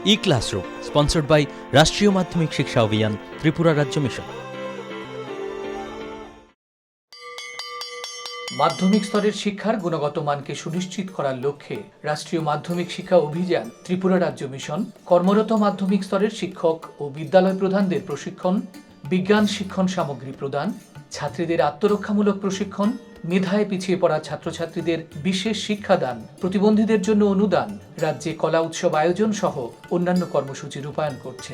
E-Classroom, sponsored by রাষ্ট্রীয় মাধ্যমিক শিক্ষা অভিযান, ত্রিপুরা রাজ্য মিশন। মাধ্যমিক স্তরের শিক্ষার গুণগত মানকে সুনিশ্চিত করার লক্ষ্যে রাষ্ট্রীয় মাধ্যমিক শিক্ষা অভিযান, ত্রিপুরা রাজ্য মিশন কর্মরত মাধ্যমিক স্তরের শিক্ষক ও বিদ্যালয় প্রধানদের প্রশিক্ষণ, বিজ্ঞান শিক্ষণ সামগ্রী প্রদান, ছাত্রীদের আত্মরক্ষামূলক প্রশিক্ষণ, মেধায় পিছিয়ে পড়া ছাত্রছাত্রীদের বিশেষ শিক্ষাদান, প্রতিবন্ধীদের জন্য অনুদান, রাজ্যে কলা উৎসব আয়োজন সহ অন্যান্য কর্মসূচি রূপায়ণ করছে।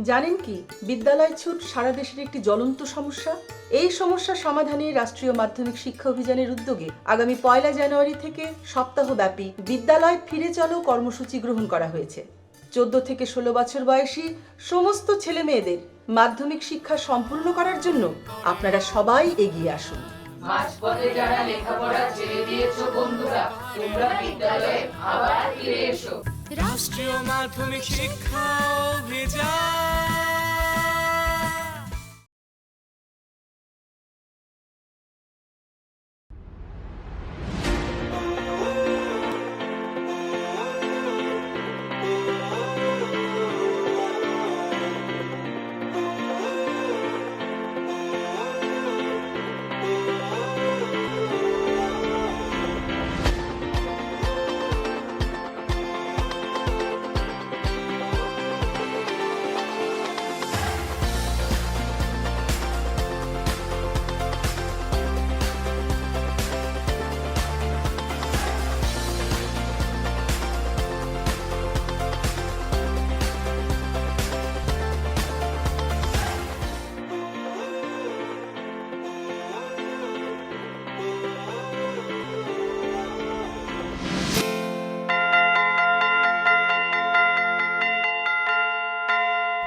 জানেন কি, বিদ্যালয় ছুট সারা দেশের একটি জ্বলন্ত সমস্যা। এই সমস্যা সমাধানে রাষ্ট্রীয় মাধ্যমিক শিক্ষা অভিযানের উদ্যোগে আগামী 1 জানুয়ারি থেকে সপ্তাহব্যাপী বিদ্যালয় ফিরে চলো কর্মসূচি গ্রহণ করা হয়েছে। 14 থেকে 16 বছর বয়সী সমস্ত ছেলে মেয়েদের মাধ্যমিক শিক্ষা সম্পূর্ণ করার জন্য আপনারা সবাই এগিয়ে আসুন। মাঝপথে যারা লেখাপড়া ছেড়ে দিয়েছো বন্ধুরা, তোমরা বিদ্যালয়ে আবার ফিরে এসো। রাষ্ট্রীয় মাধ্যমিক শিক্ষা অভিযান।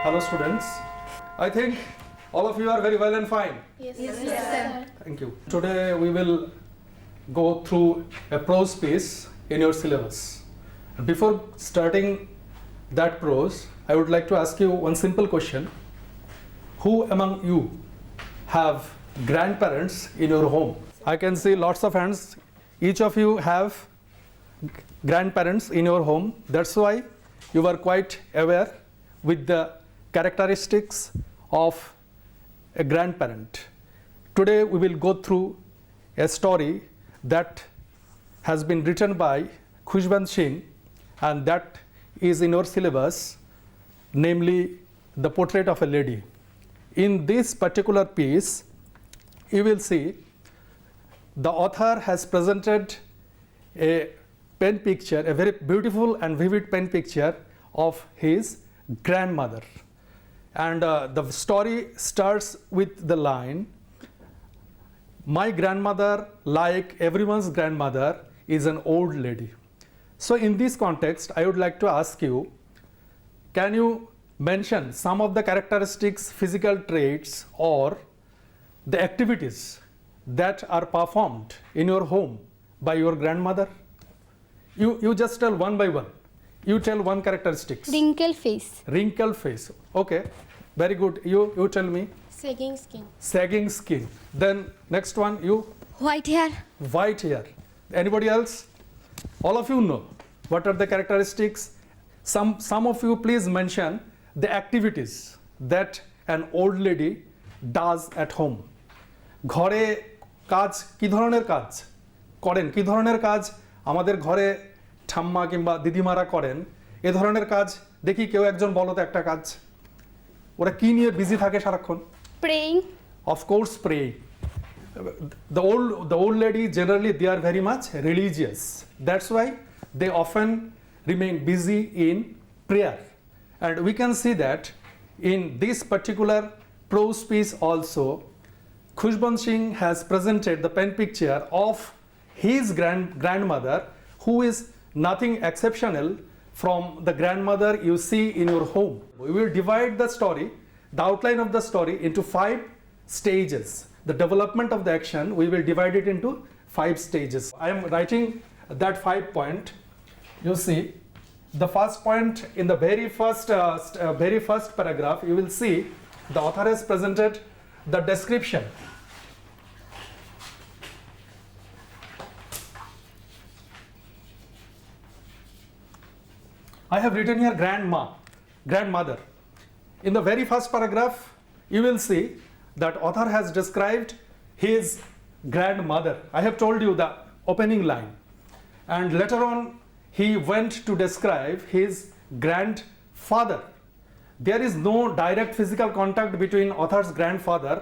Hello students, I think all of you are very well and fine. Yes, sir. Thank you. Today we will go through a prose piece in your syllabus. Before starting that prose, I would like to ask you one simple question. Who among you have grandparents in your home? I can see lots of hands. Each of you have grandparents in your home. That's why you are quite aware with the characteristics of a grandparent. Today we will go through a story that has been written by Khushbant Singh, and that is in our syllabus, namely The Portrait of a Lady. In this particular piece, you will see the author has presented a pen picture, a very beautiful and vivid pen picture of his grandmother. And the story starts with the line, "My grandmother, like everyone's grandmother, is an old lady." So in this context, I would like to ask you, can you mention some of the characteristics, physical traits, or the activities that are performed in your home by your grandmother? You just tell one by one. You tell one characteristics. Wrinkle face. Wrinkle face. Okay, very good. You tell me. Sagging skin. Sagging skin. Then next one, you. White hair. White hair. Anybody else? All of you know what are the characteristics. Some of you please mention the activities that an old lady does at home. ঘরে কাজ কি ধরনের কাজ করেন, কি ধরনের কাজ আমাদের ঘরে ঠাম্মা কিংবা দিদিমারা করেন, এ ধরনের কাজ দেখি কেউ একজন বলো তো একটা কাজ। ওরা কি নিয়ে বিজি থাকে সারাক্ষণ? Praying. Of course, praying. The old lady generally they are very much religious. That's why they often remain busy in prayer. And we can see that in this particular prose piece also, Khushbant Singh has presented the pen picture of his grandmother, who is nothing exceptional from the grandmother you see in your home. We will divide the story, the outline of the story, into 5 stages. The development of the action, we will divide it into 5 stages. I am writing that 5 point. You see, the first point in the very first paragraph, you will see the author has presented the description. I have written here grandmother. In the very first paragraph, you will see that author has described his grandmother. I have told you the opening line. And later on, he went to describe his grandfather. There is no direct physical contact between author's grandfather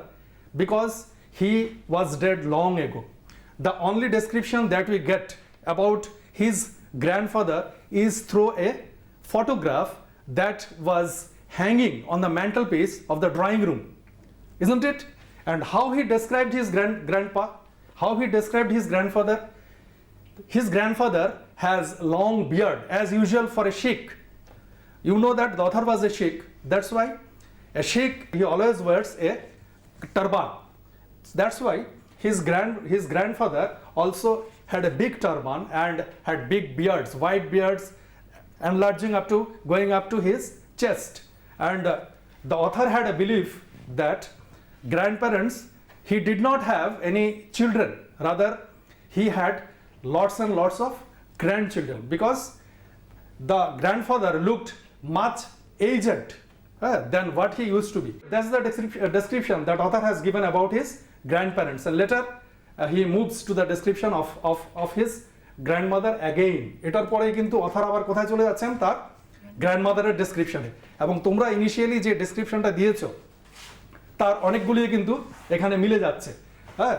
because he was dead long ago. The only description that we get about his grandfather is through a photograph that was hanging on the mantelpiece of the drawing room, isn't it? And how he described his grandpa, how he described his grandfather. His grandfather has long beard, as usual for a Sikh. You know that the author was a Sikh. That's why a Sikh, he always wears a turban. That's why his grandfather also had a big turban and had big beards, white beards, enlarging up to going up to his chest. And the author had a belief that grandparents, he did not have any children, rather he had lots and lots of grandchildren because the grandfather looked much aged than what he used to be. That's the description that author has given about his grandparents, and later he moves to the description of his grandmother again. এটার পরে কিন্তু author আবার কোথায় চলে যাচ্ছেন, তার গ্র্যান্ডমাদারের ডেসক্রিপশনে। এবং তোমরা ইনিশিয়ালি যে ডেসক্রিপশনটা দিয়েছো তার অনেকগুলি কিন্তু এখানে মিলে যাচ্ছে। হ্যাঁ,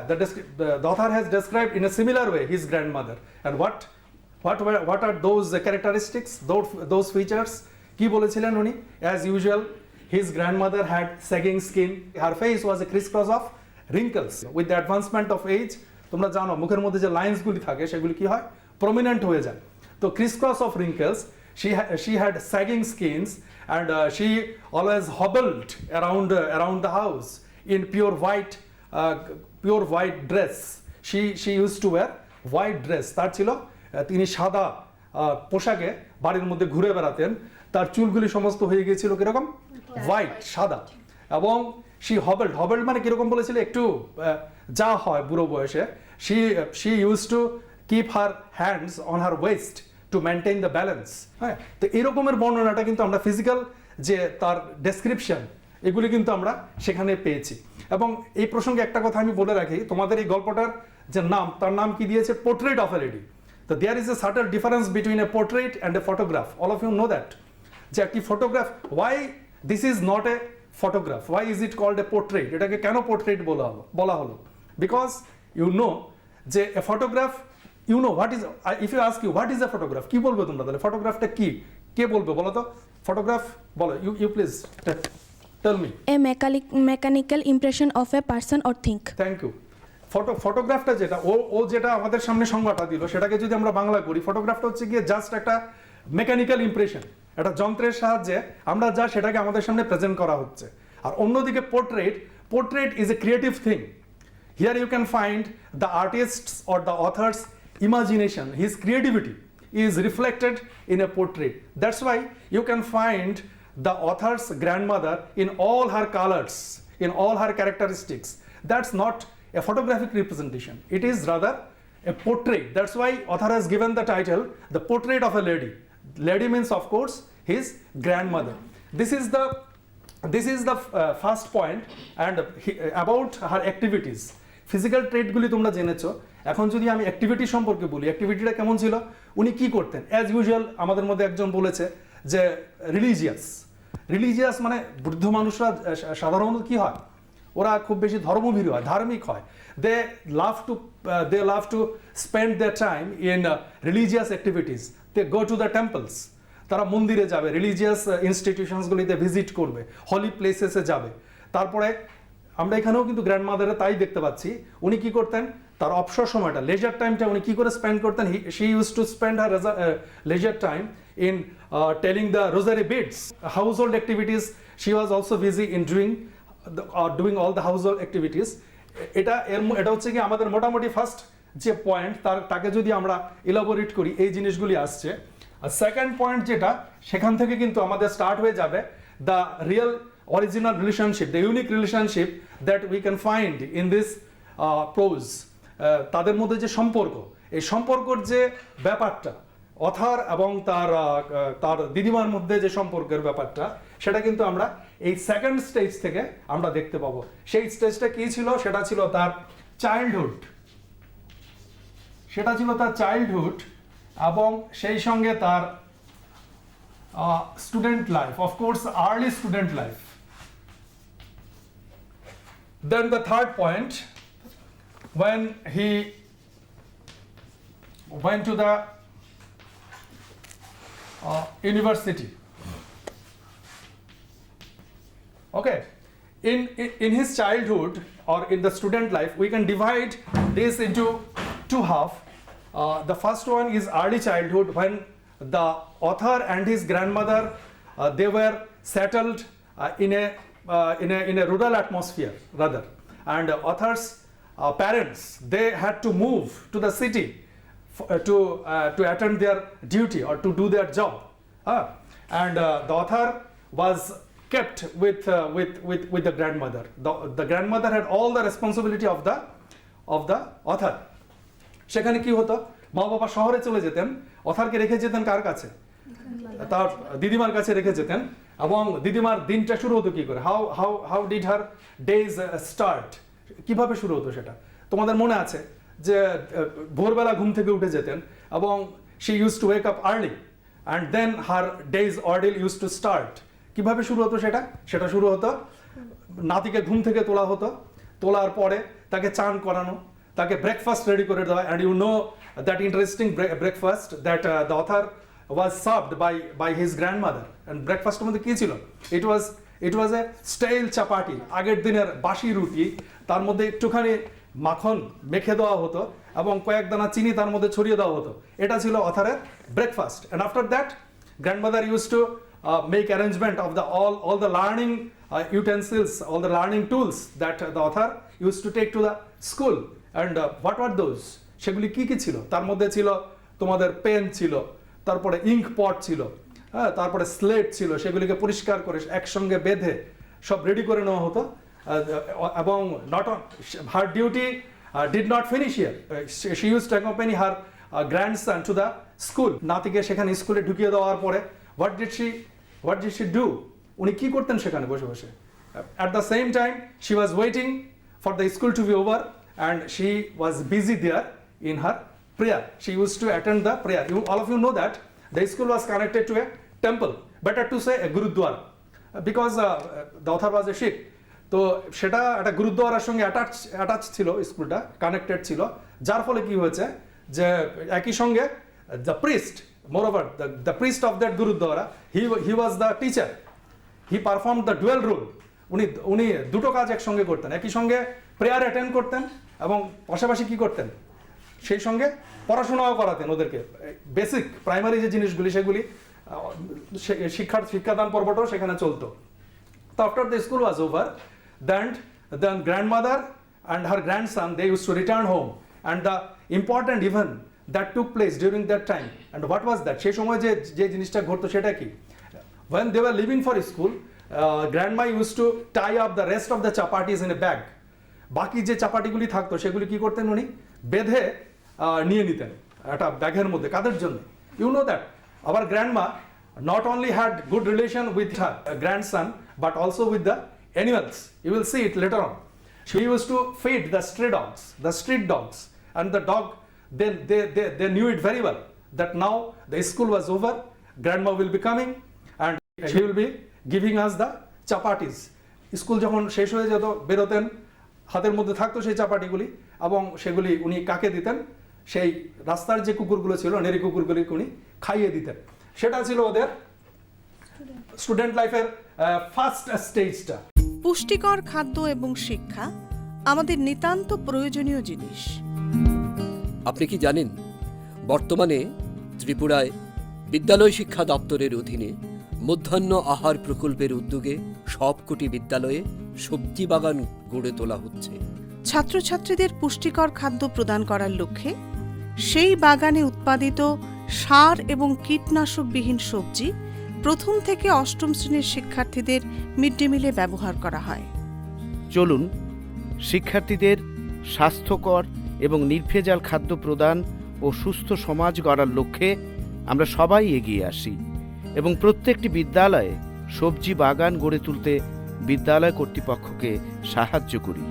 the author has described in a similar way his grandmother, and what are those characteristics, those features? কি বলেছিলেন উনি? As usual, his grandmother had sagging skin, her face was a crisscross of wrinkles. With the advancement of age, তোমরা জানো মুখের মধ্যে যে লাইন্সগুলি থাকে সেগুলি কি হয়, প্রমিনেন্ট হয়ে যায়। তো crisscross of wrinkles, she had sagging skins, and she always hobbled around the house in pure white dress. She used to wear white dress. তার ছিল তিনি সাদা পোশাকে বাড়ির মধ্যে ঘুরে বেড়াতেন। তার চুলগুলি সমস্ত হয়ে গিয়েছিল কিরকম, হোয়াইট, সাদা। এবং she hobbled মানে কিরকম বলেছিল, একটু যা হয় বুড়ো বয়সে, she used to keep her hands on her waist to maintain the balance. হ্যাঁ, তো এরকমের বর্ণনাটা কিন্তু আমরা ফিজিক্যাল যে তার ডেসক্রিপশন এগুলি কিন্তু আমরা সেখানে পেয়েছি। এবং এই প্রসঙ্গে একটা কথা আমি বলে রাখি, তোমাদের এই গল্পটার যে নাম, তার নাম কি দিয়েছে, পোর্ট্রেট অফ এ লেডি। তো there is a certain difference between a portrait and a photograph. All of you know that, যে একটি photograph, why this is not a photograph, why is it called a portrait? এটাকে কেন portrait বলা হলো? Because you know যে a photograph, you know what is, if you ask you what is a photograph, কি বলবে তোমরা তাহলে? ফটোগ্রাফটা কি, কে বলবে বলো তো? ফটোগ্রাফ বলো, you please tell me. A mechanical impression of a person or thing. Thank you. ফটোগ্রাফটা যেটা ও যেটা আমাদের সামনে সংজ্ঞাটা দিল, সেটাকে যদি আমরা বাংলা করি, ফটোগ্রাফটা হচ্ছে গিয়ে জাস্ট একটা মেকানিক্যাল ইমপ্রেশন, একটা যন্ত্রের সাহায্যে আমরা যা সেটাকে আমাদের সামনে প্রেজেন্ট করা হচ্ছে। আর অন্যদিকে portrait is a creative thing. Here you can find the artists or the authors imagination, his creativity is reflected in a portrait. That's why you can find the author's grandmother in all her colors, in all her characteristics. That's not a photographic representation, it is rather a portrait. That's why author has given the title The Portrait of a Lady. Lady means of course his grandmother. This is the first point, and about her activities. Physical ট্রেটগুলি তোমরা জেনেছো। এখন যদি আমি activity সম্পর্কে বলি, অ্যাক্টিভিটিটা কেমন ছিল, উনি কি করতেন? অ্যাজ ইউজুয়াল আমাদের মধ্যে একজন বলেছে যে রিলিজিয়াস মানে বৃদ্ধ মানুষরা সাধারণত কি হয়, ওরা খুব বেশি ধর্মভীরু হয়, ধার্মিক হয়। They love to spend their time in religious activities. They go to the temples, তারা মন্দিরে যাবে, রিলিজিয়াস ইনস্টিটিউশনসগুলিতে ভিজিট করবে, হলি প্লেসেসে যাবে। তারপরে আমরা এখানেও কিন্তু গ্র্যান্ডমাদারে তাই দেখতে পাচ্ছি, উনি কি করতেন, তার অবসর সময়টা, লেজার টাইমটা উনি কি করে স্পেন্ড করতেন? She use to spend her leisure time in telling the rosary beads, household activities. She was also busy in doing all the household activities. এটা হচ্ছে কি আমাদের মোটামুটি ফার্স্ট যে পয়েন্ট, তাকে যদি আমরা ইলাবোরেট করি, এই জিনিসগুলি আসছে। আর সেকেন্ড পয়েন্ট যেটা, সেখান থেকে কিন্তু আমাদের স্টার্ট হয়ে যাবে the real original relationship, the unique relationship that we can find in this prose. তাদের মধ্যে যে সম্পর্ক, এই সম্পর্কর যে ব্যাপারটা, অথার এবং তার দিদিমার মধ্যে যে সম্পর্কের ব্যাপারটা, সেটা কিন্তু আমরা এই সেকেন্ড স্টেজ থেকে আমরা দেখতে পাবো। সেই স্টেজটা কি ছিল? সেটা ছিল তার চাইল্ডহুড, এবং সেই সঙ্গে তার student life, of course early student life. Then the third point, when he went to the university. Okay, in his childhood or in the student life, we can divide this into two half. The first one is early childhood, when the author and his grandmother they were settled in a rural atmosphere rather, and author's parents, they had to move to the city to attend their duty or to do their job, and the author was kept with the grandmother. The grandmother had all the responsibility of the author. সেখানে কি হতো? মা বাবা শহরে চলে যেতেন, অথারকে রেখে যেতেন কার কাছে? তার দিদিমার কাছে রেখে যেতেন। এবং দিদিমার দিনটা শুরু হতো কি করে? How did her days start? কিভাবে শুরু হতো সেটা তোমাদের মনে আছে যে ভোরবেলা ঘুম থেকে উঠে যেতেন এবং she use to wake up early and then her days ordeal used to start. কিভাবে শুরু হতো সেটা শুরু হতো, নাতিকে ঘুম থেকে তোলা হতো, তোলার পরে তাকে চান করানো, তাকে ব্রেকফাস্ট রেডি করে দেওয়া। And you know that interesting breakfast that the author was served by his grandmother, and breakfast মধ্যে কি ছিল? It was a stale chapati, আগের দিনের বাসি রুটি, তার মধ্যে একটুখানি মাখন মেখে দেওয়া হতো এবং কয়েক দানা চিনি তার মধ্যে ছড়িয়ে দেওয়া হতো। এটা ছিল অথারের breakfast. and after that grandmother used to make arrangement of all the learning utensils, all the learning tools that the author used to take to the school. and what were those? সেগুলি কি কি ছিল? তার মধ্যে ছিল তোমাদের pen ছিল, তারপরে ইঙ্ক পট ছিল, হ্যাঁ, তারপরে স্লেট ছিল, সেগুলিকে পরিষ্কার করে একসঙ্গে বেঁধে সব রেডি করে নেওয়া হতো। এবং not on her duty did not finish here, she used to accompany her grandson to the school. নাতিকে সেখানে স্কুলে ঢুকিয়ে দেওয়ার পরে হোয়াট ডিড শি ডু? উনি কি করতেন সেখানে বসে বসে? At the same time she was waiting for the school to be over and she was busy there in her prayer. She used to attend the prayer. All of you know that the school was connected to a temple, better to say a gurudwara, because the author was a Sikh. তো সেটা একটা গুরুদ্বারার সঙ্গে attach ছিল, স্কুলটা connected ছিল, যার ফলে কি হয়েছে যে একই সঙ্গে the priest, moreover the priest of that gurdwara, he was the teacher, he perform the dual role. উনি দুটো কাজ একসঙ্গে করতেন, একই সঙ্গে প্রেয়ার অ্যাটেন্ড করতেন এবং পাশাপাশি কি করতেন? সেই সঙ্গে পড়াশোনাও করাতেন ওদেরকে, বেসিক প্রাইমারি যে জিনিসগুলি সেগুলি শিক্ষাদান পর্বটাও সেখানে চলতো। তো after the school was over, then grandmother and her grandson they use to return home, and the important event that took place during that time. And what was that? সেই সময় যে জিনিসটা ঘটতো সেটা কি? when they were leaving for school, grandma used to tie up the rest of the chapatis in a bag. বাকি যে চাপাটিগুলি থাকতো সেগুলি কি করতেন? উনি বেঁধে নিয়ে নিতেন একটা ব্যাগের মধ্যে। কাদের জন্য? You know that our grandma not only had good relation with her grandson but also with the animals. You will see it later on. She used to feed the street dogs, and the dog, then they knew it very well that now the school was over, grandma will be coming and she will be giving us the chapatis. School যখন শেষ হয়ে যেত, বেরোতেন, হাতের মধ্যে থাকতো সেই চাপাটিগুলি, এবং সেগুলি উনি কাকে দিতেন? সেই রাস্তার যে কুকুরগুলো ছিল, নেরি কুকুরগুলিকে উনি খাইয়ে দিতেন। সেটা ছিল ওদের স্টুডেন্ট লাইফের ফার্স্ট স্টেজটা। পুষ্টিকর খাদ্য এবং শিক্ষা আমাদের নিতান্ত প্রয়োজনীয় জিনিস। আপনি কি জানেন, বর্তমানে ত্রিপুরায় বিদ্যালয় শিক্ষা দপ্তরের অধীনে মধ্যাহ্ন আহার প্রকল্পের উদ্যোগে সবকটি বিদ্যালয়ে সবজি বাগান গড়ে তোলা হচ্ছে। ছাত্রছাত্রীদের পুষ্টিকর খাদ্য প্রদান করার লক্ষ্যে সেই বাগানে উৎপাদিত সার এবং কীটনাশকবিহীন সবজি প্রথম থেকে অষ্টম শ্রেণীর শিক্ষার্থীদের মিড ডে মিলে ব্যবহার করা হয়। চলুন শিক্ষার্থীদের স্বাস্থ্যকর এবং নির্ভেজাল খাদ্য প্রদান ও সুস্থ সমাজ গড়ার লক্ষ্যে আমরা সবাই এগিয়ে আসি এবং প্রত্যেকটি বিদ্যালয়ে সবজি বাগান গড়ে তুলতে বিদ্যালয় কর্তৃপক্ষকে সাহায্য করি।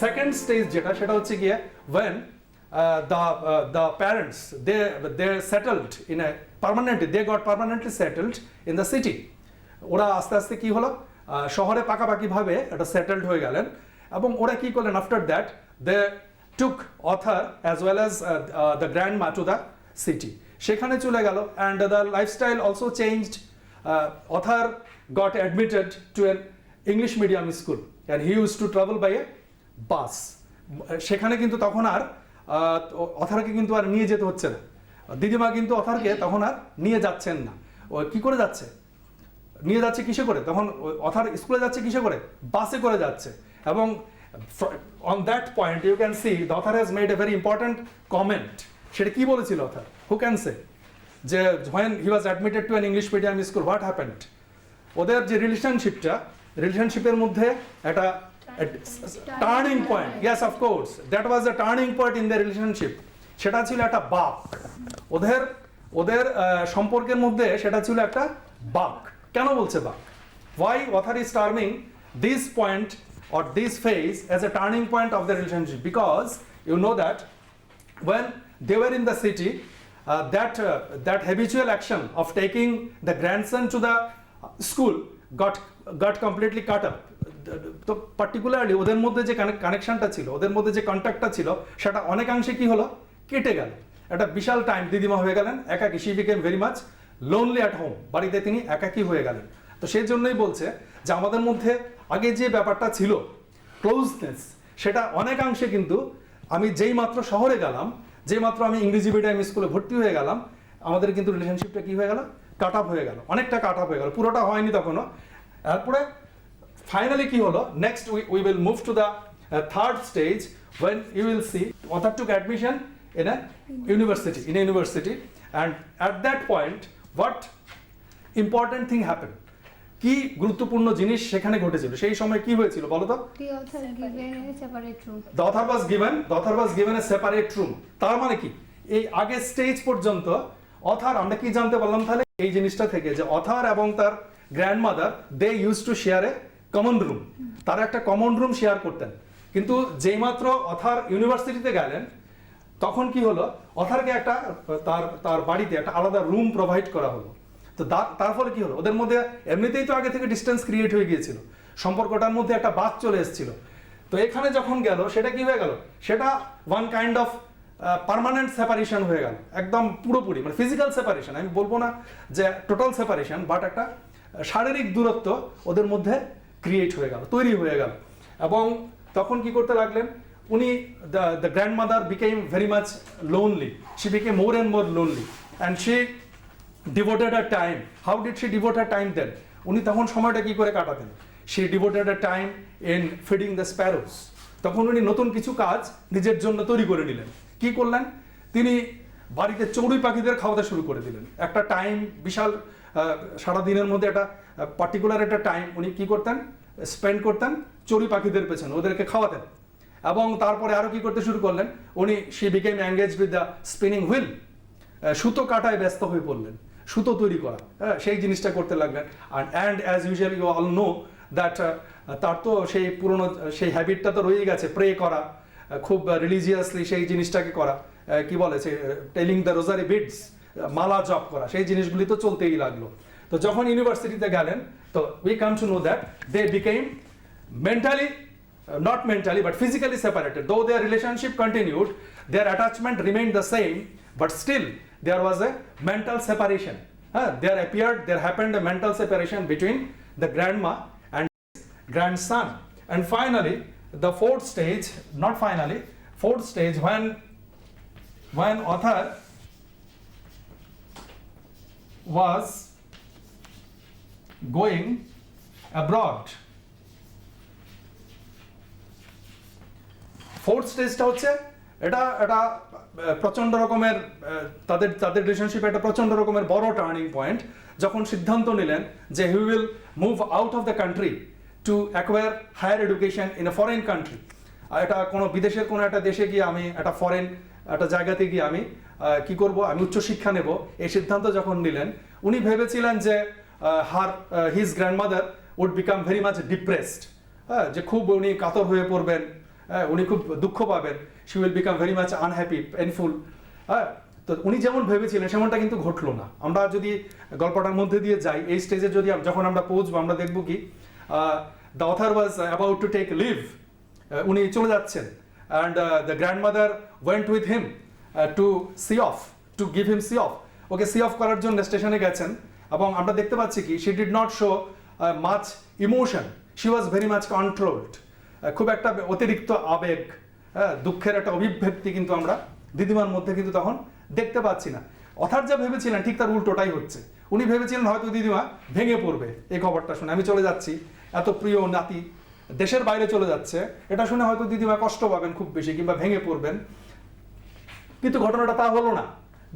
সেকেন্ড স্টেজ যেটা সেটা হচ্ছে গিয়ে when the parents they settled in a permanently, they got permanently settled in the city. ওরা আস্তে আস্তে কি হলো, শহরে পাকাপাকি ভাবে এটা সেটেলড হয়ে গেলেন এবং ওরা কি করলেন, after that they took author as well as the grandma to the city. সেখানে চলে গেল and the lifestyle also changed. Author got admitted to an English medium school and he used to travel by a bus. সেখানে কিন্তু তখন আর অথারকে কিন্তু আর নিয়ে যেতে হচ্ছে না, দিদিমা কিন্তু অথারকে তখন আর নিয়ে যাচ্ছেন না। ও কি করে যাচ্ছে, নিয়ে যাচ্ছে কিসে করে, তখন অথার স্কুলে যাচ্ছে কিসে করে, বাসে করে যাচ্ছে। এবং on that point you can see the author has made a very important comment. সেটা কি বলেছিল অথার, হু ক্যান সে, যে when he was admitted to an English medium school what happened, ওদের যে রিলেশনশিপের মধ্যে একটা turning point, yes of course that was the turning point in the relationship. সেটা ছিল একটা বাঁক, ওদের সম্পর্কের মধ্যে সেটা ছিল একটা বাঁক। কেন বলছে বাঁক? Why author is terming this point or this phase as a turning point of the relationship? Because you know that when they were in the city, that habitual action of taking the grandson to the school got completely cut up. তো particularly ওদের মধ্যে যে কানেকশনটা ছিল, ওদের মধ্যে যে কন্ট্যাক্টটা ছিল, সেটা অনেকাংশে কি হলো, কেটে গেল। একটা বিশাল টাইম দিদিমা হয়ে গেলেন একাকী, she became very much lonely at home, বাড়িতে তিনি একাকী হয়ে গেলেন। তো সেই জন্যই বলছে যে আমাদের মধ্যে আগে যে ব্যাপারটা ছিল ক্লোজনেস, সেটা অনেকাংশে কিন্তু আমি যেই মাত্র শহরে গেলাম, যেই মাত্র আমি ইংরেজি মিডিয়াম স্কুলে ভর্তি হয়ে গেলাম, আমাদের কিন্তু রিলেশনশিপটা কি হয়ে গেল, কাট আপ হয়ে গেল, অনেকটা কাট আপ হয়ে গেল, পুরোটা হয়নি তখনও। তারপরে ফাইনালি কি হলো, next we will move to the third stage when you will see author took admission in a university and at that point what important thing happened, কি গুরুত্বপূর্ণ জিনিস সেখানে ঘটেছিল, সেই সময় কি হয়েছিল বলো তো? The author given a separate room. The author was given a separate room. তার মানে কি, এই আগের স্টেজ পর্যন্ত অথার, আমরা কি জানতে পারলাম তাহলে এই জিনিসটা থেকে, যে অথার এবং তার grandmother they use to share a common room, তারা একটা কমন রুম শেয়ার করতেন। কিন্তু যেই মাত্র অথার ইউনিভার্সিটিতে গেলেন, তখন কি হলো, অথারকে একটা তার বাড়িতে একটা আলাদা রুম প্রোভাইড করা হলো। তো তার ফলে কি হলো, ওদের মধ্যে এমনিতেই তো আগে থেকে ডিস্টেন্স ক্রিয়েট হয়ে গিয়েছিল, সম্পর্কটার মধ্যে একটা বাঁক চলে এসেছিল। তো এখানে যখন গেল, সেটা কি হয়ে গেল, সেটা one kind of permanent separation হয়ে গেল, একদম পুরোপুরি, মানে ফিজিক্যাল সেপারেশন, আমি বলবো না যে টোটাল সেপারেশন, বাট একটা শারীরিক দূরত্ব ওদের মধ্যে ক্রিয়েট হয়ে গেল, তৈরি হয়ে গেল। এবং তখন কি করতে লাগলেন উনি, the grandmother became very much lonely, she became more and more lonely and she devoted her time. How did she devote her time then? উনি তখন সময়টা কি করে কাটাতেন? She devoted her time in feeding the sparrows. তখন উনি নতুন কিছু কাজ নিজের জন্য তৈরি করে নিলেন। কি করলেন? তিনি বাড়িতে চড়ুই পাখিদের খাওয়াতে শুরু করে দিলেন। একটা টাইম, বিশাল সারা দিনের মধ্যে একটা পার্টিকুলার একটা টাইম উনি কি করতেন, স্পেন্ড করতেন চড়ুই পাখিদের পেছনে, ওদেরকে খাওয়াতেন। এবং তারপরে আরো কি করতে শুরু করলেন উনি, she became engaged with the spinning wheel, সুতো কাটায় ব্যস্ত হয়ে পড়লেন, সুতো তৈরি করা, সেই জিনিসটা করতে লাগলেন। and as usually you all know that তার তো সেই পুরনো সেই হ্যাবিটটা তো রয়েই গেছে, প্রে করা, খুব রিলিজিয়াসলি সেই জিনিসটাকে করা, কি বলে সে টেলিং দ্য রোজারি বিডস, মালা জপ করা, সেই জিনিসগুলি তো চলতেই লাগলো। তো যখন ইউনিভার্সিটিতে গেলেন, তো we come to know that they became mentally, not mentally but physically separated. Though their relationship continued, their attachment remained the same, but still there was a mental separation. There happened a mental separation between the grandma and grandson. And finally, the fourth stage when author was going abroad. Fourth স্টেজটা হচ্ছে এটা প্রচন্ড রকমের তাদের রিলেশনশিপে একটা প্রচন্ড রকমের বড় টার্নিং পয়েন্ট, যখন সিদ্ধান্ত নিলেন যে he will move out of the country, to acquire higher education in a foreign country. এটা কোনো বিদেশের কোনো একটা দেশে গিয়ে আমি একটা ফরেন একটা জায়গাতে গিয়ে আমি কি করব, আমি উচ্চশিক্ষা নেব, এই সিদ্ধান্ত যখন নিলেন উনি ভেবেছিলেন যে his grandmother would become very much depressed, যে খুব উনি কাতর হয়ে পড়বেন, উনি খুব দুঃখ পাবেন, she will become very much unhappy, painful. তো উনি যেমন ভেবেছিলেন সেমনটা কিন্তু ঘটলো না। আমরা যদি গল্পটার মধ্যে দিয়ে যাই, এই স্টেজে যদি যখন আমরা পৌঁছবো আমরা দেখব কি the author was about to take leave, উনি চলে যাচ্ছেন, and the grandmother went with him to see off, to give him see off. Okay see off করার জন্য স্টেশনে গেছেন, এবং আমরা দেখতে পাচ্ছি কি she did not show much emotion, she was very much controlled. খুব একটা অতিরিক্ত আবেগ, দুঃখের একটা অভিব্যক্তি কিন্তু আমরা দিদিমার মধ্যে কিন্তু তখন দেখতে পাচ্ছি না। অথার যা ভেবেছিলেন ঠিক তার উল্টোটাই হচ্ছে। উনি ভেবেছিলেন হয়তো দিদিমা ভেঙে পড়বে এই খবরটা শুনে, আমি চলে যাচ্ছি, এত প্রিয় নাতি দেশের বাইরে চলে যাচ্ছে, এটা শুনে হয়তো দিদিমা কষ্ট পাবেন খুব বেশি কিংবা ভেঙে পড়বেন। কিন্তু ঘটনাটা তা হলো না।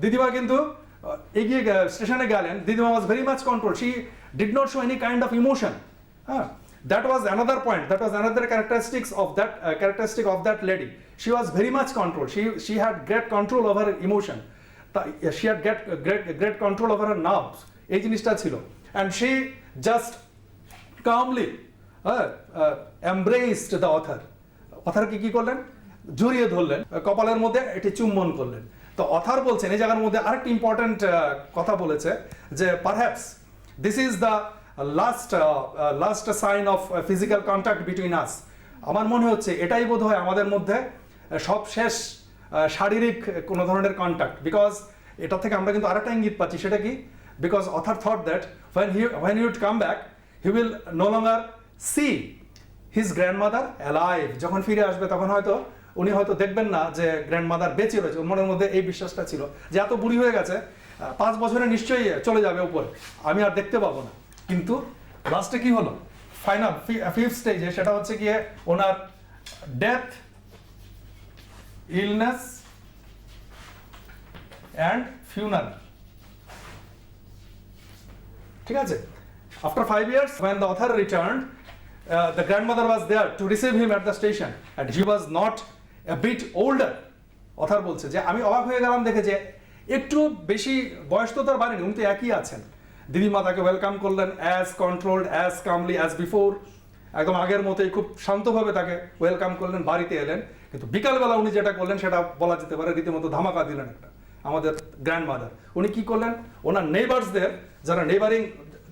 দিদিমা কিন্তু এগিয়ে স্টেশনে গেলেন, দিদিমা ওয়াজ very much control, she did not show any kind of emotion. That was another point, that was another characteristic of that lady. She was very much controlled, she had great control over her emotion, she had great control over her nerves, এই জিনিসটা ছিল। And she just calmly embraced the author. অথারকে কি করলেন, জড়িয়ে ধরলেন, কপালের মধ্যে এটি চুম্বন করলেন। তো অথার বলছেন এই জায়গার মধ্যে আরেকটি ইম্পর্টেন্ট কথা বলেছে যে perhaps this is the last sign of physical contact between us. আমার মনে হচ্ছে এটাই বোধ হয় আমাদের মধ্যে সবশেষ শারীরিক কোনো ধরনের কন্ট্যাক্ট, বিকজ এটা থেকে আমরা কিন্তু আরেকটা ইঙ্গিত পাচ্ছি, সেটা কি, because other thought that when he would come back he will no longer see his grandmother alive. যখন ফিরে আসবে তখন হয়তো উনি হয়তো দেখবেন না যে গ্র্যান্ডমাদার বেঁচে রয়েছে। ওর মনের মধ্যে এই বিশ্বাসটা ছিল যে এত বুড়ি হয়ে গেছে, 5 বছরে নিশ্চয়ই চলে যাবে উপরে, আমি আর দেখতে পাবো না। কিন্তু লাস্টে কি হলো, ফাইনাল ফিফথ স্টেজে, সেটা হচ্ছে গিয়ে ওনার ডেথ, ইলনেস অ্যান্ড ফিউনারাল। ঠিক আছে, after 5 years when the author returned, the grandmother was there to receive him at the station and he was not a bit older. Other বলছে যে আমি অবাক হয়ে গেলাম দেখে যে একটু বেশি বয়স তো তার বাড়েনি, উনি তো একই আছেন। দিদিমা তাকে ওয়েলকাম করলেন as controlled, as calmly as before, একদম আগের মতোই খুব শান্তভাবে তাকে ওয়েলকাম করলেন, বাড়িতে এলেন। কিন্তু বিকালবেলা উনি যেটা করলেন সেটা বলা যেতে পারে রীতিমতো ধামাকা দিলেন একটা আমাদের গ্র্যান্ডমাদার। উনি কি করলেন, ওনার নেইবার্সদের, যারা নেইবারিং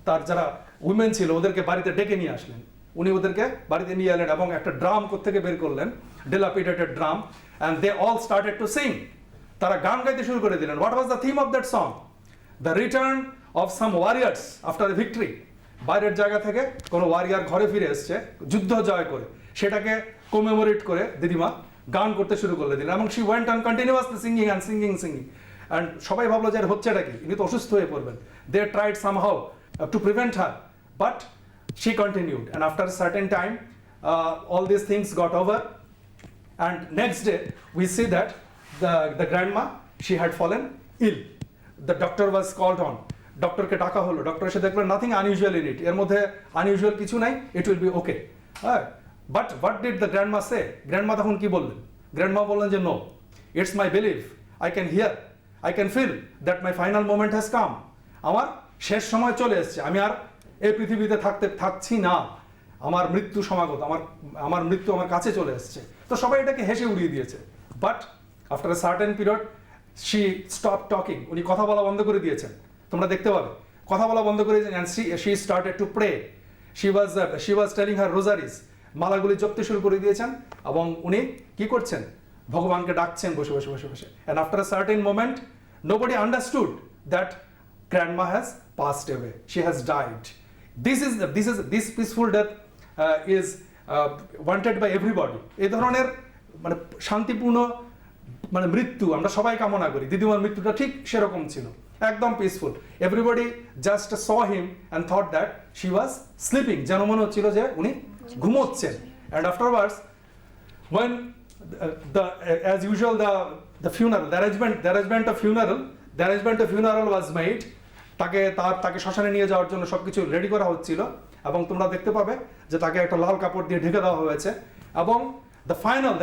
তার যারা উইমেন ছিল ওদেরকে বাড়িতে ডেকে নিয়ে আসলেন। উনি ওদেরকে বাড়িতে নিয়ে এলেন এবং একটা ড্রাম কোত্থেকে বের করলেন, dilapidated drum, and they all started to sing. তারা গান গাইতে শুরু করে দিলেন। What was the theme of that song? The return of some warriors after a victory. বাইরের জায়গা থেকে কোনো ওয়ারিয়ার ঘরে ফিরে এসছে যুদ্ধ জয় করে, সেটাকে কোমেমোরেট করে দিদিমা গান করতে শুরু করলে দিলেন, এবং she went on continuously singing and singing and সবাই ভাবলো যে হচ্ছেটা কি, ইনি তো অসুস্থ হয়ে পড়বেন। They tried somehow to prevent her, but she continued, and after a certain time all these things got over, and next day we see that the grandma, she had fallen ill. The doctor was called on, ডক্টরকে ডাকা হলো, doctor এসে দেখলেন nothing unusual in it, এর মধ্যে unusual কিছু নাই, it will be okay. But what did the grandma say? Grandma তখন কি বললেন? গ্র্যান্ডমা বললেন যে no, it's my believe, I can hear, I can feel that my final moment has come. আমার শেষ সময় চলে এসছে, আমি আর এই পৃথিবীতে থাকছি না, আমার মৃত্যু সমাগত, আমার মৃত্যু আমার কাছে চলে এসছে। তো সবাই এটাকে হেসে উড়িয়ে দিয়েছে। But after a certain period she stop talking, উনি কথা বলা বন্ধ করে দিয়েছেন, তোমরা দেখতে পাবে কথা বলা বন্ধ করে দিয়েছেন। And she started to pray, she was telling her rosaries, মালাগুলি জপতে শুরু করে দিয়েছেন, এবং উনি কি করছেন, ভগবানকে ডাকছেন বসে বসে বসে বসে। And after a certain moment nobody understood that grandma has passed away, she has died. This peaceful death is wanted by everybody. এই ধরনের মানে শান্তিপূর্ণ মানে মৃত্যু আমরা সবাই কামনা করি। দিদিমার মৃত্যুটা ঠিক সেরকম ছিল, একদম peaceful. Everybody just saw him and thought that she was sleeping, যেন মনে হচ্ছিল যে উনি ঘুমোচ্ছেন। And afterwards when as usual the funeral, the arrangement of funeral was made, তাকে শ্মশানে নিয়ে যাওয়ার জন্য সবকিছু রেডি করা হচ্ছিল, এবং তোমরা দেখতে পাবে যে তাকে একটা লাল কাপড় দিয়ে ঢেকে দেওয়া হয়েছে। এবং the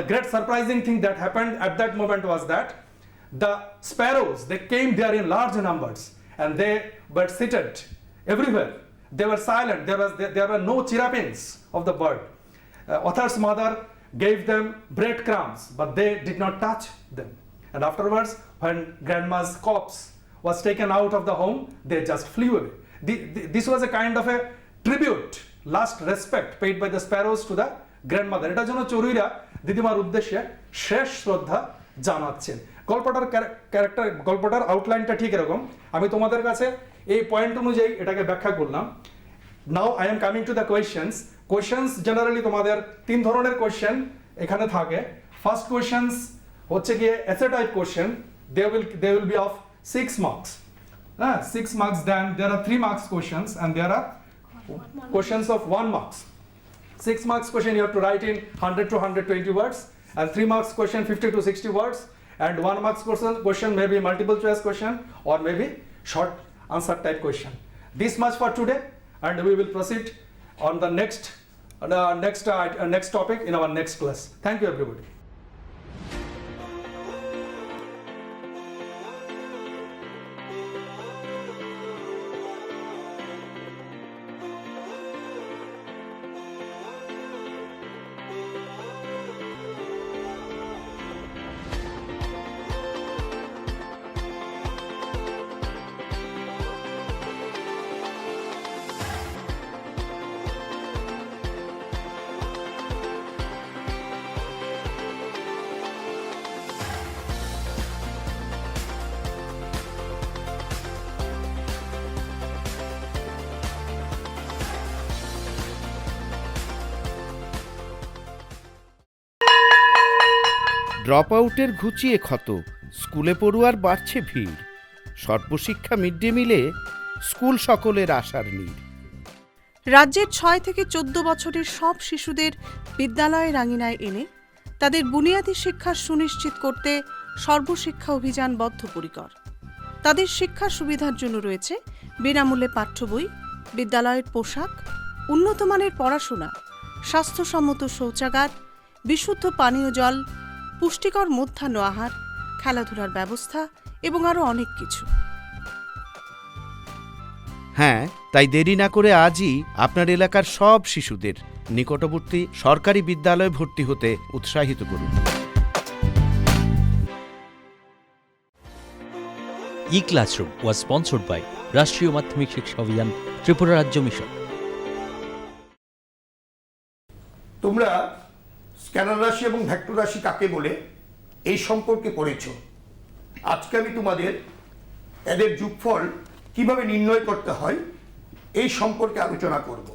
great surprising thing that happened at that moment was that the sparrows, they came there in large numbers and they were seated everywhere. They were silent. There were no chirrupings of the bird. Author's mother gave them breadcrumbs, but they did not touch them. And afterwards, when grandma's corpse was taken out of the home, they just flew away. This was a kind of a tribute, last respect paid by the sparrows to the grandmother. এটার জন্য চড়ুইরা দিদিমার উদ্দেশ্যে শেষ শ্রদ্ধা জানাচ্ছেন। গল্পটার আউটলাইনটা ঠিক এরকম। আমি তোমাদের কাছে এই পয়েন্ট অনুযায়ী এটাকে ব্যাখ্যা করলাম। Now I am coming to the questions generally তোমাদের 3 ধরনের কোয়েশ্চেন এখানে থাকে। ফার্স্ট কোয়েশ্চেন্স হচ্ছে গিয়ে এসে type question, they will be of 6 marks. 6 marks, then there are 3 marks questions and there are questions of 1 marks. 6 marks question you have to write in 100 to 120 words, and 3 marks question 50 to 60 words, and 1 marks question may be multiple choice question or maybe short answer type question. This much for today, and we will proceed on the next topic in our next class. Thank you everybody. Drop আউটের ঘুচিয়ে ক্ষত, স্কুলে পড়ুয়ার বাড়ছে ভিড়, সর্বশিক্ষা mid day মিলে school সকলের আশার নীড়। রাজ্যের 6 থেকে 14 বছরের সব শিশুদের বিদ্যালয়ের আঙিনায় এনে তাদের বুনিয়াদী শিক্ষা সুনিশ্চিত করতে সর্বশিক্ষা অভিযান বদ্ধপরিকর। তাদের শিক্ষার সুবিধার জন্য রয়েছে বিনামূল্যে পাঠ্য বই, বিদ্যালয়ের পোশাক, উন্নতমানের পড়াশোনা, স্বাস্থ্যসম্মত শৌচাগার, বিশুদ্ধ পানীয় জল, পুষ্টিকর মধ্যাহ্ন আহার, খেলাধুলার ব্যবস্থা এবং আরও অনেক কিছু। হ্যাঁ, তাই দেরি না করে আজই আপনার এলাকার সব শিশুদের নিকটবর্তী সরকারি বিদ্যালয়ে ভর্তি হতে উৎসাহিত করুন। E-Classroom was sponsored by রাষ্ট্রীয় মাধ্যমিক শিক্ষা অভিযান, ত্রিপুরা রাজ্য মিশন। তোমরা স্ক্যালার রাশি এবং ভেক্টর রাশি কাকে বলে এই সম্পর্কে পড়েছ। আজকে আমি তোমাদের এদের যোগফল কিভাবে নির্ণয় করতে হয় এই সম্পর্কে আলোচনা করব।